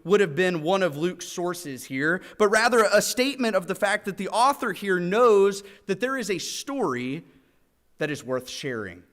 would have been one of Luke's sources here, but rather a statement of the fact that the author here knows that there is a story that is worth sharing.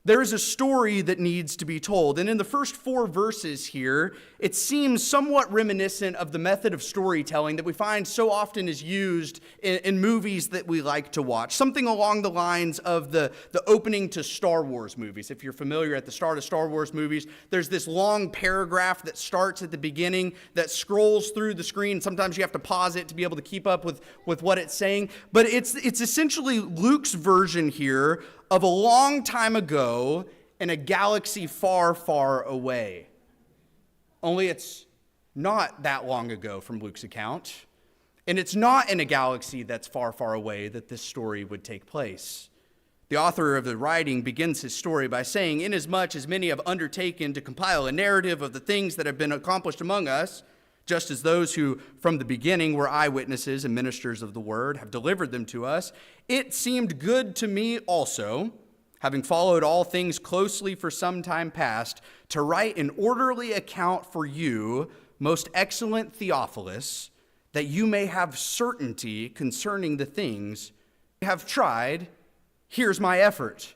There is a story that needs to be told. And in the first 4 verses here, it seems somewhat reminiscent of the method of storytelling that we find so often is used in movies that we like to watch. Something along the lines of the opening to Star Wars movies. If you're familiar, at the start of Star Wars movies, there's this long paragraph that starts at the beginning that scrolls through the screen. Sometimes you have to pause it to be able to keep up with what it's saying. But it's essentially Luke's version here of a long time ago in a galaxy far, far away. Only it's not that long ago from Luke's account. And it's not in a galaxy that's far, far away that this story would take place. The author of the writing begins his story by saying, "Inasmuch as many have undertaken to compile a narrative of the things that have been accomplished among us, just as those who from the beginning were eyewitnesses and ministers of the word have delivered them to us, it seemed good to me also, having followed all things closely for some time past, to write an orderly account for you, most excellent Theophilus, that you may have certainty concerning the things you have tried. Here's my effort."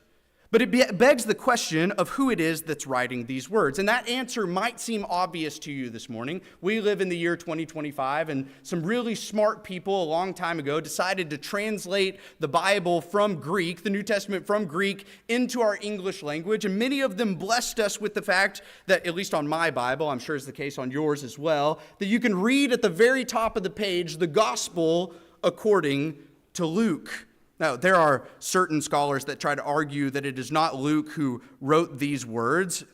But it begs the question of who it is that's writing these words. And that answer might seem obvious to you this morning. We live in the year 2025, and some really smart people a long time ago decided to translate the Bible from Greek, the New Testament from Greek, into our English language. And many of them blessed us with the fact that, at least on my Bible, I'm sure it's the case on yours as well, that you can read at the very top of the page the gospel according to Luke. Now, there are certain scholars that try to argue that it is not Luke who wrote these words.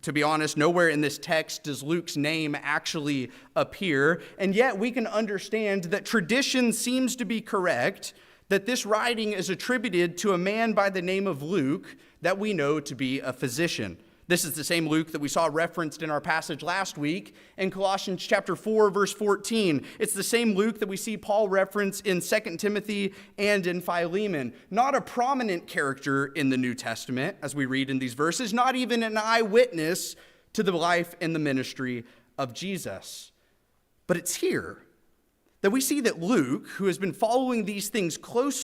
To be honest, nowhere in this text does Luke's name actually appear. And yet we can understand that tradition seems to be correct, that this writing is attributed to a man by the name of Luke that we know to be a physician. This is the same Luke that we saw referenced in our passage last week in Colossians chapter 4, verse 14. It's the same Luke that we see Paul reference in 2 Timothy and in Philemon. Not a prominent character in the New Testament, as we read in these verses, not even an eyewitness to the life and the ministry of Jesus. But it's here that we see that Luke, who has been following these things closely